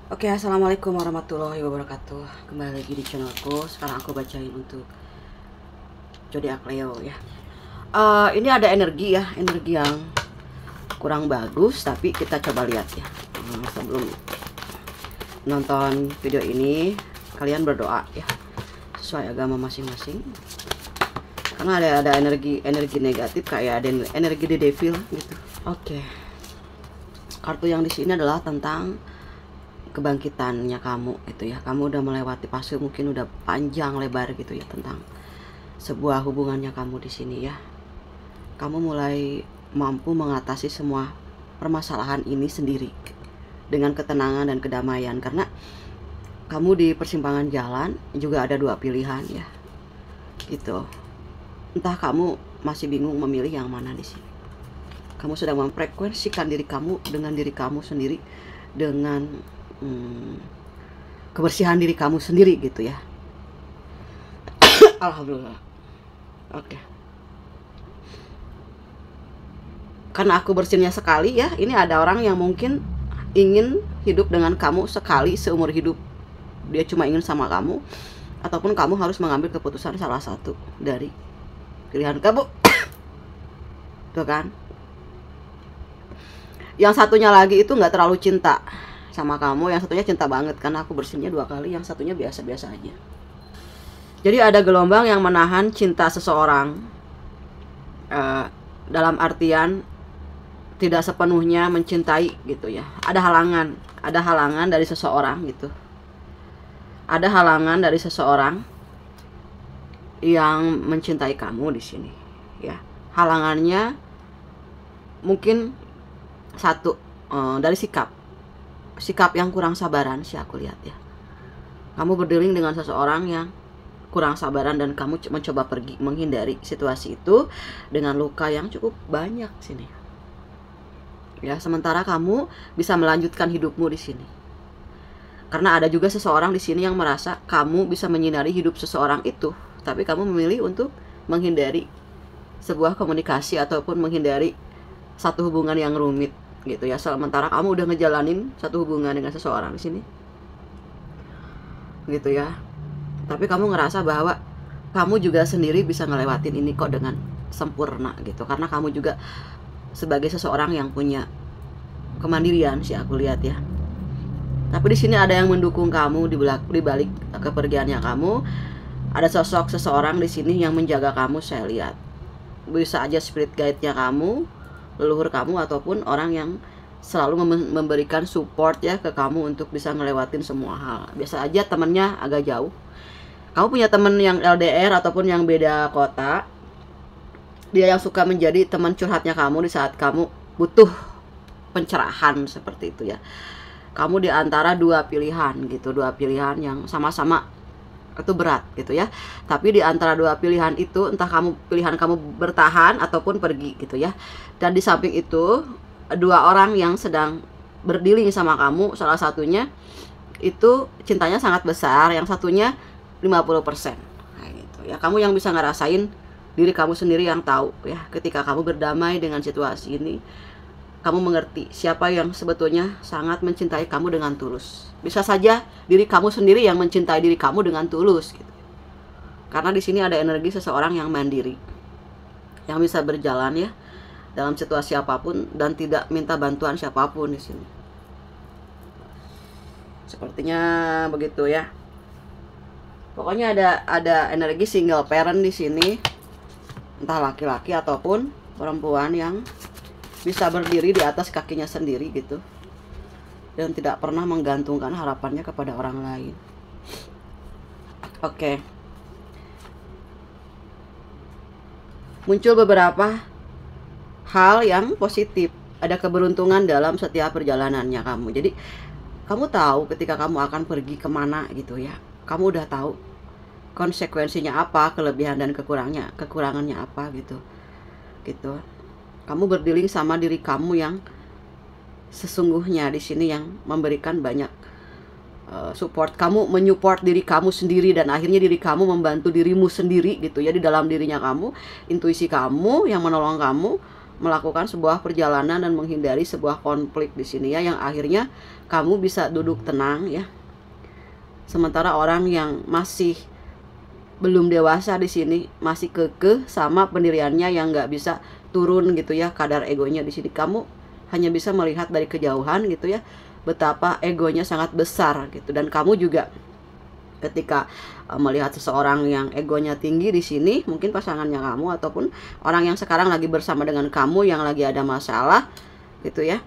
Oke, assalamualaikum warahmatullahi wabarakatuh. Kembali lagi di channelku. Sekarang aku bacain untuk zodiak Leo ya. Ini ada energi ya, energi yang kurang bagus, tapi kita coba lihat ya. Sebelum nonton video ini, kalian berdoa ya, sesuai agama masing-masing. Karena ada energi negatif, kayak ada energi the devil gitu. Oke. Kartu yang di sini adalah tentang kebangkitannya kamu itu ya. Kamu udah melewati fase mungkin udah panjang lebar gitu ya, tentang sebuah hubungannya kamu di sini ya. Kamu mulai mampu mengatasi semua permasalahan ini sendiri dengan ketenangan dan kedamaian, karena kamu di persimpangan jalan juga ada dua pilihan ya gitu. Entah kamu masih bingung memilih yang mana di sini. Kamu sedang memfrekuensikan diri kamu dengan diri kamu sendiri, dengan kebersihan diri kamu sendiri gitu ya. Alhamdulillah. Oke. Karena aku bersihnya sekali ya, ini ada orang yang mungkin ingin hidup dengan kamu sekali seumur hidup. Dia cuma ingin sama kamu, ataupun kamu harus mengambil keputusan salah satu dari pilihan kamu. Tuh kan. Yang satunya lagi itu nggak terlalu cinta sama kamu, yang satunya cinta banget. Karena aku bersihnya dua kali, yang satunya biasa-biasa aja. Jadi ada gelombang yang menahan cinta seseorang, dalam artian tidak sepenuhnya mencintai gitu ya. Ada halangan dari seseorang gitu. Ada halangan dari seseorang yang mencintai kamu di sini ya. Halangannya mungkin satu, dari sikap yang kurang sabaran sih aku lihat ya. Kamu berdealing dengan seseorang yang kurang sabaran dan kamu mencoba pergi menghindari situasi itu dengan luka yang cukup banyak sini. Ya, sementara kamu bisa melanjutkan hidupmu di sini. Karena ada juga seseorang di sini yang merasa kamu bisa menyinari hidup seseorang itu, tapi kamu memilih untuk menghindari sebuah komunikasi ataupun menghindari satu hubungan yang rumit gitu ya. Sementara kamu udah ngejalanin satu hubungan dengan seseorang di sini gitu ya, tapi kamu ngerasa bahwa kamu juga sendiri bisa ngelewatin ini kok dengan sempurna gitu, karena kamu juga sebagai seseorang yang punya kemandirian sih aku lihat ya. Tapi di sini ada yang mendukung kamu di balik kepergiannya kamu. Ada sosok seseorang di sini yang menjaga kamu, saya lihat. Bisa aja spirit guide-nya kamu, leluhur kamu, ataupun orang yang selalu memberikan support ya ke kamu untuk bisa ngelewatin semua hal. Biasa aja temennya agak jauh. Kamu punya temen yang LDR ataupun yang beda kota. Dia yang suka menjadi teman curhatnya kamu di saat kamu butuh pencerahan seperti itu ya. Kamu di antara dua pilihan gitu, dua pilihan yang sama-sama itu berat gitu ya. Tapi di antara dua pilihan itu, entah pilihan kamu bertahan ataupun pergi gitu ya. Dan di samping itu dua orang yang sedang berdealing sama kamu, salah satunya itu cintanya sangat besar, yang satunya 50%. Nah, gitu ya. Kamu yang bisa ngerasain, diri kamu sendiri yang tahu ya. Ketika kamu berdamai dengan situasi ini, kamu mengerti siapa yang sebetulnya sangat mencintai kamu dengan tulus. Bisa saja diri kamu sendiri yang mencintai diri kamu dengan tulus gitu. Karena di sini ada energi seseorang yang mandiri, yang bisa berjalan ya dalam situasi apapun dan tidak minta bantuan siapapun di sini. Sepertinya begitu ya. Pokoknya ada energi single parent di sini, entah laki-laki ataupun perempuan yang bisa berdiri di atas kakinya sendiri gitu, dan tidak pernah menggantungkan harapannya kepada orang lain. Oke. Muncul beberapa hal yang positif. Ada keberuntungan dalam setiap perjalanannya kamu. Jadi kamu tahu ketika kamu akan pergi kemana gitu ya. Kamu udah tahu konsekuensinya apa, kelebihan dan kekurangannya apa gitu. Kamu berdealing sama diri kamu yang sesungguhnya di sini, yang memberikan banyak support. Kamu menyupport diri kamu sendiri, dan akhirnya diri kamu membantu dirimu sendiri gitu ya. Di dalam dirinya kamu, intuisi kamu yang menolong kamu melakukan sebuah perjalanan dan menghindari sebuah konflik di sini ya, yang akhirnya kamu bisa duduk tenang ya. Sementara orang yang masih belum dewasa di sini masih kekeh sama pendiriannya yang nggak bisa turun gitu ya, kadar egonya di sini. Kamu hanya bisa melihat dari kejauhan gitu ya, betapa egonya sangat besar gitu. Dan kamu juga ketika melihat seseorang yang egonya tinggi di sini, mungkin pasangannya kamu ataupun orang yang sekarang lagi bersama dengan kamu yang lagi ada masalah gitu ya,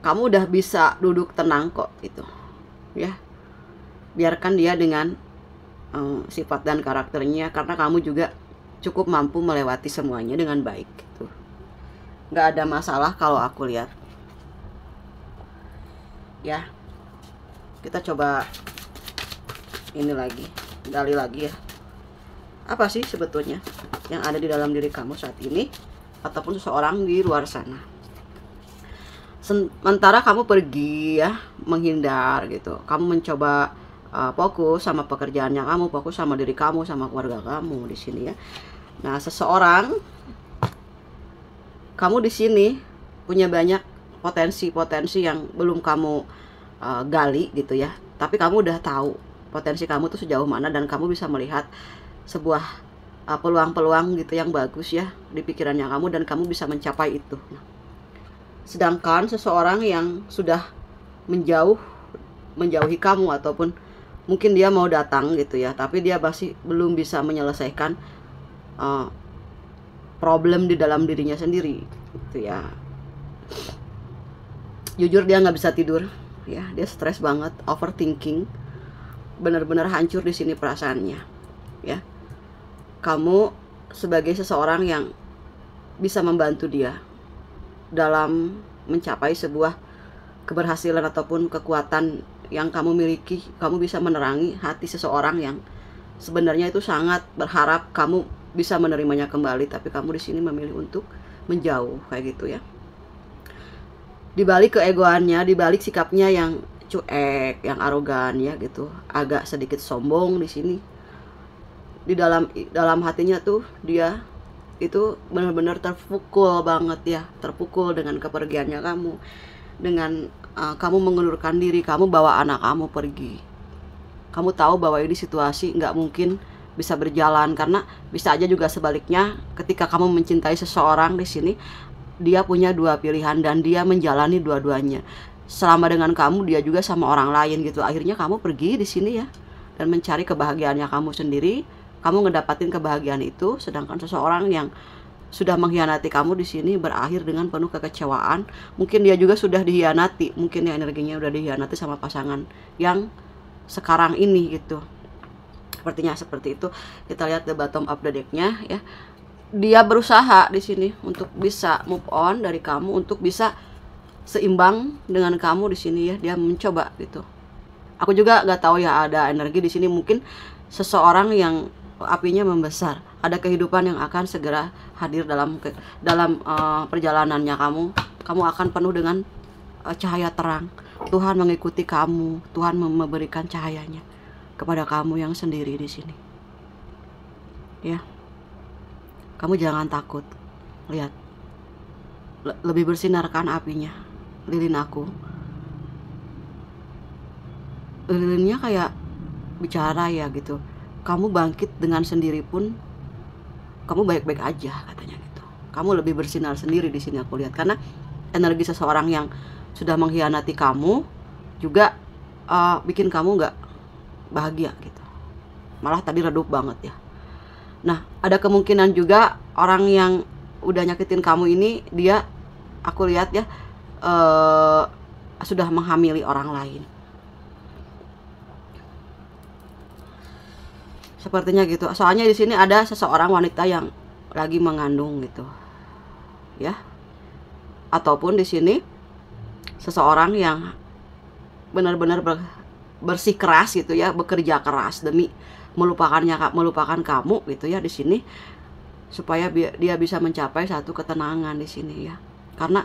kamu udah bisa duduk tenang kok gitu ya. Biarkan dia dengan sifat dan karakternya, karena kamu juga cukup mampu melewati semuanya dengan baik gitu. Nggak ada masalah kalau aku lihat ya. Kita coba ini lagi, gali lagi ya, apa sih sebetulnya yang ada di dalam diri kamu saat ini ataupun seseorang di luar sana. Sementara kamu pergi ya, menghindar gitu, kamu mencoba fokus sama pekerjaannya kamu, fokus sama diri kamu, sama keluarga kamu di sini ya. Nah, seseorang, kamu di sini punya banyak potensi-potensi yang belum kamu gali gitu ya, tapi kamu udah tahu potensi kamu tuh sejauh mana, dan kamu bisa melihat sebuah peluang-peluang gitu yang bagus ya di pikirannya kamu, dan kamu bisa mencapai itu. Sedangkan seseorang yang sudah menjauhi kamu, ataupun mungkin dia mau datang gitu ya, tapi dia masih belum bisa menyelesaikan problem di dalam dirinya sendiri gitu ya. Jujur dia nggak bisa tidur ya, dia stres banget, overthinking, benar-benar hancur di sini perasaannya ya. Kamu sebagai seseorang yang bisa membantu dia dalam mencapai sebuah keberhasilan ataupun kekuatan yang kamu miliki. Kamu bisa menerangi hati seseorang yang sebenarnya itu sangat berharap kamu bisa menerimanya kembali, tapi kamu di sini memilih untuk menjauh kayak gitu ya. Di balik keegoannya, di balik sikapnya yang cuek, yang arogan ya gitu, agak sedikit sombong di sini, di dalam hatinya tuh dia itu benar-benar terpukul banget ya, terpukul dengan kepergiannya kamu, dengan kamu mengundurkan diri, kamu bawa anak kamu pergi. Kamu tahu bahwa ini situasi nggak mungkin bisa berjalan, karena bisa aja juga sebaliknya, ketika kamu mencintai seseorang di sini, dia punya dua pilihan dan dia menjalani dua-duanya. Selama dengan kamu, dia juga sama orang lain gitu. Akhirnya kamu pergi di sini ya, dan mencari kebahagiaannya kamu sendiri. Kamu ngedapatin kebahagiaan itu, sedangkan seseorang yang sudah mengkhianati kamu di sini berakhir dengan penuh kekecewaan. Mungkin dia juga sudah dihianati, mungkin ya energinya udah dihianati sama pasangan yang sekarang ini gitu. Sepertinya seperti itu. Kita lihat the bottom of the deck-nya ya. Dia berusaha di sini untuk bisa move on dari kamu, untuk bisa seimbang dengan kamu di sini ya. Dia mencoba gitu. Aku juga nggak tahu ya, ada energi di sini, mungkin seseorang yang apinya membesar, ada kehidupan yang akan segera hadir dalam perjalanannya kamu. Kamu akan penuh dengan cahaya terang. Tuhan mengikuti kamu, Tuhan memberikan cahayanya kepada kamu yang sendiri di sini ya. Kamu jangan takut, lihat, lebih bersinar kan apinya. Lilin aku, lilinnya kayak bicara ya gitu. Kamu bangkit dengan sendiri pun kamu baik-baik aja katanya gitu. Kamu lebih bersinar sendiri di sini aku lihat, karena energi seseorang yang sudah mengkhianati kamu juga bikin kamu nggak bahagia gitu. Malah tadi redup banget ya. Nah, ada kemungkinan juga orang yang udah nyakitin kamu ini, dia aku lihat ya sudah menghamili orang lain. Sepertinya gitu. Soalnya di sini ada seseorang wanita yang lagi mengandung gitu. Ya. Ataupun di sini seseorang yang benar-benar bersikeras gitu ya, bekerja keras demi melupakan kamu gitu ya di sini, supaya dia bisa mencapai satu ketenangan di sini ya. Karena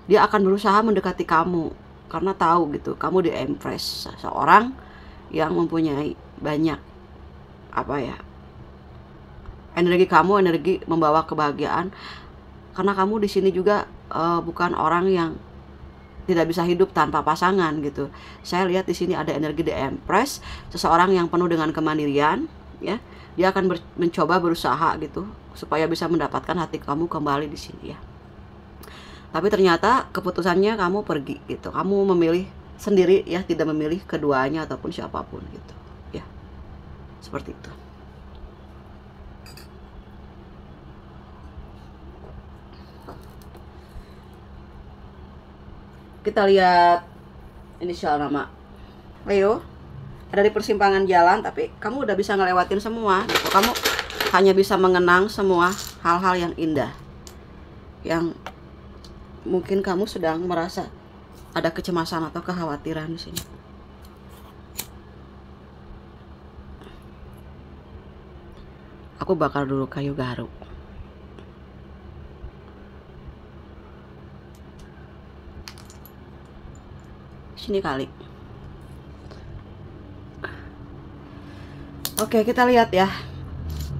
dia akan berusaha mendekati kamu karena tahu gitu kamu di-impress seseorang yang mempunyai banyak energi kamu, energi membawa kebahagiaan. Karena kamu di sini juga bukan orang yang tidak bisa hidup tanpa pasangan gitu. Saya lihat di sini ada energi The Empress, seseorang yang penuh dengan kemandirian, ya. Dia akan mencoba berusaha gitu supaya bisa mendapatkan hati kamu kembali di sini ya. Tapi ternyata keputusannya kamu pergi gitu. Kamu memilih sendiri ya, tidak memilih keduanya ataupun siapapun gitu. Ya. Seperti itu. Kita lihat inisial nama Leo. Ada di persimpangan jalan, tapi kamu udah bisa ngelewatin semua gitu. Kamu hanya bisa mengenang semua hal-hal yang indah, yang mungkin kamu sedang merasa ada kecemasan atau kekhawatiran di sini. Aku bakar dulu kayu garu. Sini kali. Oke, kita lihat ya.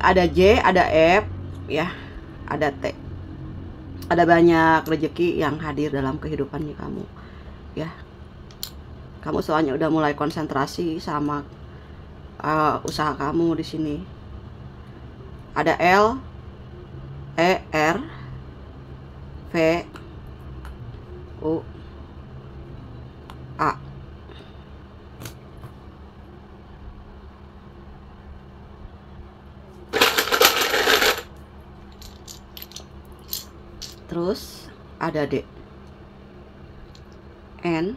Ada J, ada F, ya, ada T. Ada banyak rezeki yang hadir dalam kehidupannya kamu, ya. Kamu soalnya udah mulai konsentrasi sama usaha kamu di sini. Ada L, E, R, V, U, A. Terus ada D, N,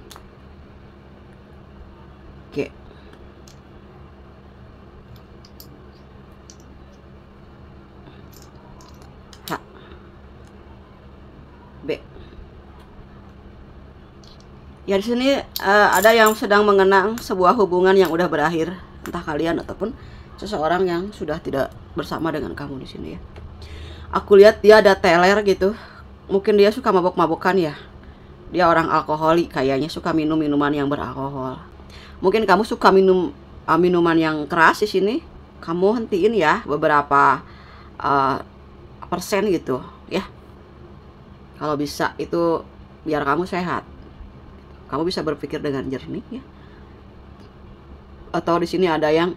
G. H, B. Ya, di sini ada yang sedang mengenang sebuah hubungan yang udah berakhir, entah kalian ataupun seseorang yang sudah tidak bersama dengan kamu di sini ya. Aku lihat dia ada teler gitu. Mungkin dia suka mabok-mabokan ya. Dia orang alkoholik, kayaknya suka minum minuman yang beralkohol. Mungkin kamu suka minum minuman yang keras di sini. Kamu hentiin ya beberapa persen gitu ya. Kalau bisa itu biar kamu sehat. Kamu bisa berpikir dengan jernih ya. Atau di sini ada yang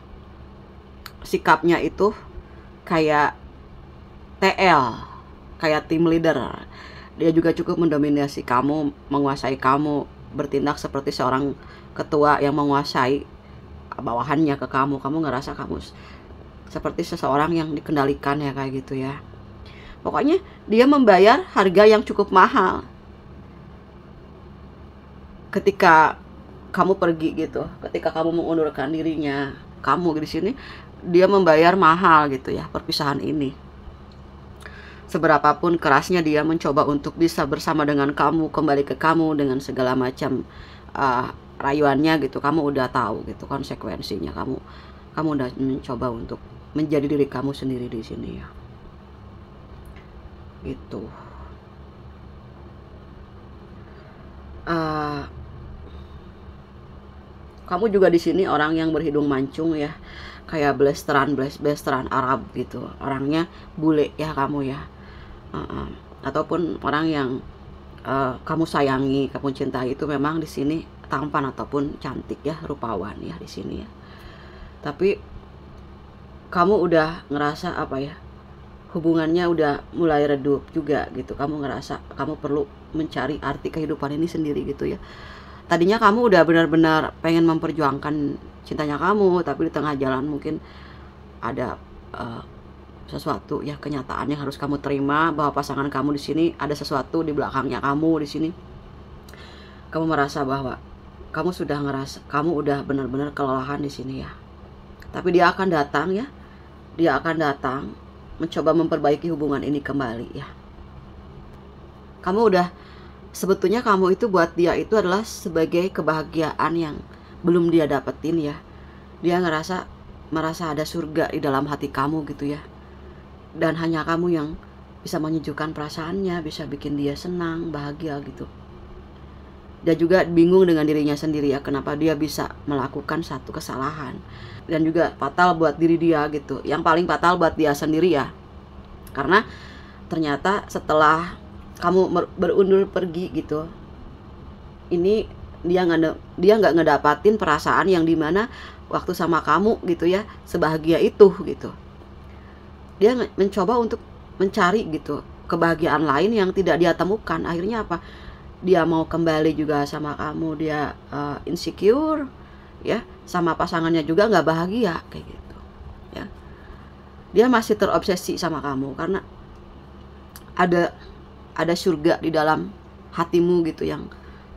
sikapnya itu kayak TL, kayak tim leader. Dia juga cukup mendominasi kamu, menguasai kamu, bertindak seperti seorang ketua yang menguasai bawahannya ke kamu. Kamu ngerasa kamu seperti seseorang yang dikendalikan ya, kayak gitu ya. Pokoknya dia membayar harga yang cukup mahal ketika kamu pergi gitu, ketika kamu mengundurkan dirinya. Kamu di sini dia membayar mahal gitu ya perpisahan ini. Seberapapun kerasnya dia mencoba untuk bisa bersama dengan kamu, kembali ke kamu dengan segala macam rayuannya gitu. Kamu udah tahu gitu konsekuensinya. Kamu udah mencoba untuk menjadi diri kamu sendiri di sini ya. Gitu. Kamu juga di sini orang yang berhidung mancung ya, kayak blasteran Arab gitu. Orangnya bule ya kamu ya. Ataupun orang yang kamu sayangi, kamu cintai itu memang di sini tampan ataupun cantik ya, rupawan ya di sini ya. Tapi kamu udah ngerasa apa ya, hubungannya udah mulai redup juga gitu. Kamu ngerasa kamu perlu mencari arti kehidupan ini sendiri gitu ya. Tadinya kamu udah benar-benar pengen memperjuangkan cintanya kamu, tapi di tengah jalan mungkin ada sesuatu ya, kenyataan yang harus kamu terima bahwa pasangan kamu di sini ada sesuatu di belakangnya kamu di sini. Kamu merasa bahwa kamu sudah ngerasa kamu udah benar-benar kelelahan di sini ya. Tapi dia akan datang ya. Dia akan datang mencoba memperbaiki hubungan ini kembali ya. Kamu udah, sebetulnya kamu itu buat dia itu adalah sebagai kebahagiaan yang belum dia dapetin ya. Dia merasa ada surga di dalam hati kamu gitu ya. Dan hanya kamu yang bisa menyejukkan perasaannya, bisa bikin dia senang, bahagia gitu. Dia juga bingung dengan dirinya sendiri ya, kenapa dia bisa melakukan satu kesalahan. Dan juga fatal buat diri dia gitu. Yang paling fatal buat dia sendiri ya. Karena ternyata setelah kamu berundur pergi gitu, ini dia nggak ngedapatin perasaan yang dimana waktu sama kamu gitu ya, sebahagia itu gitu. Dia mencoba untuk mencari gitu kebahagiaan lain yang tidak dia temukan. Akhirnya apa? Dia mau kembali juga sama kamu, dia insecure ya, sama pasangannya juga nggak bahagia kayak gitu ya. Dia masih terobsesi sama kamu karena ada surga di dalam hatimu gitu, yang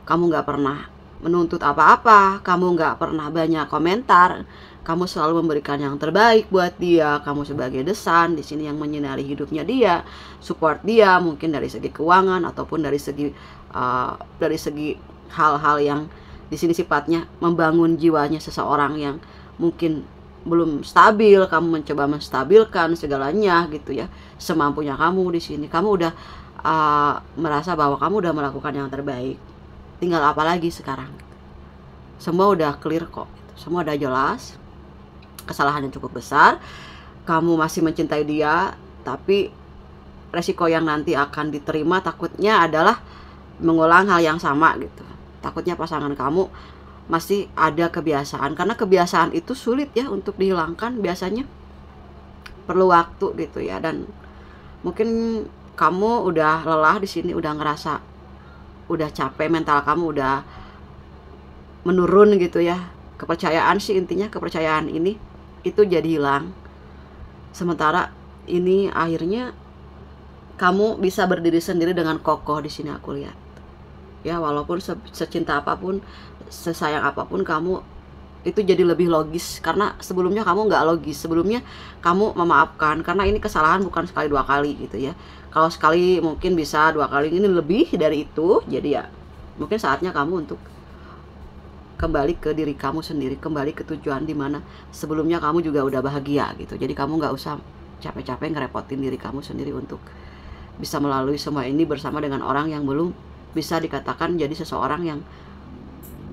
kamu nggak pernah menuntut apa-apa, kamu nggak pernah banyak komentar, kamu selalu memberikan yang terbaik buat dia. Kamu sebagai The Sun di sini yang menyinari hidupnya dia, support dia mungkin dari segi keuangan ataupun dari segi hal-hal yang di sini sifatnya membangun jiwanya seseorang yang mungkin belum stabil. Kamu mencoba menstabilkan segalanya gitu ya, semampunya kamu di sini. Kamu udah merasa bahwa kamu udah melakukan yang terbaik. Tinggal apa lagi sekarang? Semua udah clear kok. Semua udah jelas. Kesalahannya cukup besar. Kamu masih mencintai dia, tapi resiko yang nanti akan diterima takutnya adalah mengulang hal yang sama gitu. Takutnya pasangan kamu masih ada kebiasaan, karena kebiasaan itu sulit ya untuk dihilangkan, biasanya perlu waktu gitu ya. Dan mungkin kamu udah lelah di sini, udah ngerasa udah capek, mental kamu udah menurun gitu ya. Kepercayaan sih intinya, kepercayaan ini itu jadi hilang. Sementara ini akhirnya kamu bisa berdiri sendiri dengan kokoh di sini aku lihat. Ya, walaupun secinta apapun, sesayang apapun kamu, itu jadi lebih logis. Karena sebelumnya kamu nggak logis. Sebelumnya kamu memaafkan karena ini kesalahan bukan sekali dua kali gitu ya. Kalau sekali mungkin bisa, dua kali ini lebih dari itu. Jadi ya mungkin saatnya kamu untuk kembali ke diri kamu sendiri, kembali ke tujuan dimana sebelumnya kamu juga udah bahagia gitu. Jadi kamu nggak usah capek-capek ngerepotin diri kamu sendiri untuk bisa melalui semua ini bersama dengan orang yang belum bisa dikatakan jadi seseorang yang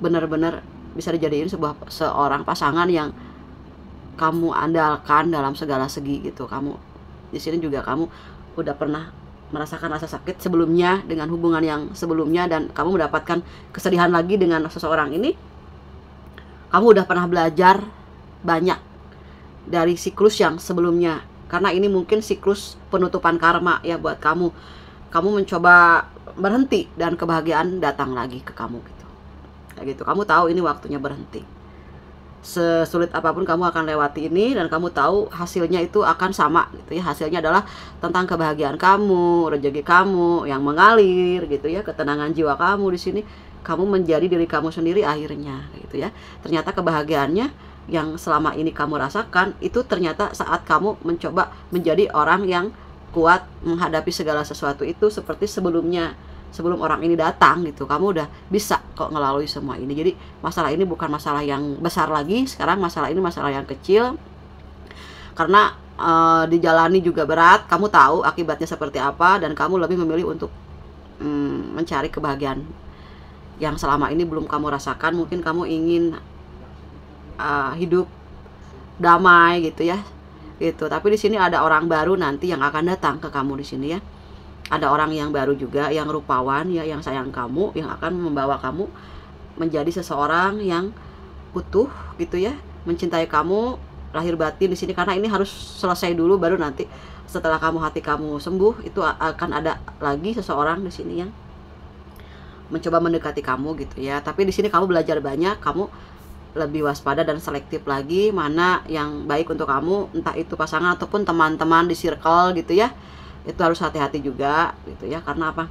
benar-benar bisa dijadiin seorang pasangan yang kamu andalkan dalam segala segi gitu. Kamu di sini juga kamu udah pernah merasakan rasa sakit sebelumnya dengan hubungan yang sebelumnya, dan kamu mendapatkan kesedihan lagi dengan seseorang ini. Kamu udah pernah belajar banyak dari siklus yang sebelumnya, karena ini mungkin siklus penutupan karma ya buat kamu. Kamu mencoba berhenti dan kebahagiaan datang lagi ke kamu gitu. Kayak gitu. Kamu tahu ini waktunya berhenti. Sesulit apapun kamu akan lewati ini, dan kamu tahu hasilnya itu akan sama gitu ya. Hasilnya adalah tentang kebahagiaan kamu, rezeki kamu yang mengalir gitu ya, ketenangan jiwa kamu di sini. Kamu menjadi diri kamu sendiri akhirnya gitu ya. Ternyata kebahagiaannya yang selama ini kamu rasakan itu ternyata saat kamu mencoba menjadi orang yang kuat menghadapi segala sesuatu itu seperti sebelumnya. Sebelum orang ini datang gitu, kamu udah bisa kok ngelalui semua ini. Jadi masalah ini bukan masalah yang besar lagi. Sekarang masalah ini masalah yang kecil. Karena dijalani juga berat. Kamu tahu akibatnya seperti apa, dan kamu lebih memilih untuk mencari kebahagiaan yang selama ini belum kamu rasakan. Mungkin kamu ingin hidup damai gitu ya. Gitu. Tapi di sini ada orang baru nanti yang akan datang ke kamu di sini ya. Ada orang yang baru juga, yang rupawan ya, yang sayang kamu, yang akan membawa kamu menjadi seseorang yang utuh gitu ya, mencintai kamu lahir batin di sini. Karena ini harus selesai dulu, baru nanti setelah hati kamu sembuh itu akan ada lagi seseorang di sini yang mencoba mendekati kamu gitu ya. Tapi di sini kamu belajar banyak, kamu lebih waspada dan selektif lagi mana yang baik untuk kamu, entah itu pasangan ataupun teman-teman di circle gitu ya. Itu harus hati-hati juga gitu ya. Karena apa?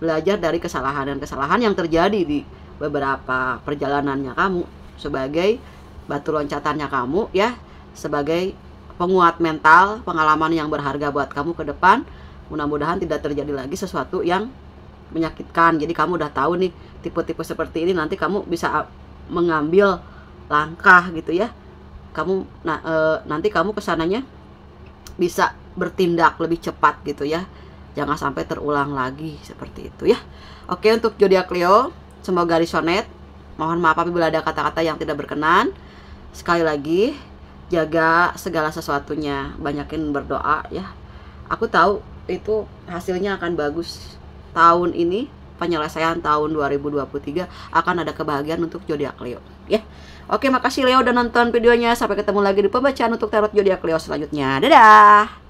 Belajar dari kesalahan yang terjadi di beberapa perjalanannya kamu, sebagai batu loncatannya kamu ya, sebagai penguat mental, pengalaman yang berharga buat kamu ke depan. Mudah-mudahan tidak terjadi lagi sesuatu yang menyakitkan. Jadi kamu udah tahu nih tipe-tipe seperti ini, nanti kamu bisa mengambil langkah gitu ya. Kamu nanti kamu kesananya bisa bertindak lebih cepat gitu ya. Jangan sampai terulang lagi seperti itu ya. Oke, untuk zodiak Leo, semoga resonate. Mohon maaf apabila ada kata-kata yang tidak berkenan. Sekali lagi, jaga segala sesuatunya, banyakin berdoa ya. Aku tahu itu hasilnya akan bagus. Tahun ini, penyelesaian tahun 2023 akan ada kebahagiaan untuk zodiak Leo ya. Oke, makasih Leo udah nonton videonya. Sampai ketemu lagi di pembacaan untuk tarot zodiak Leo selanjutnya. Dadah.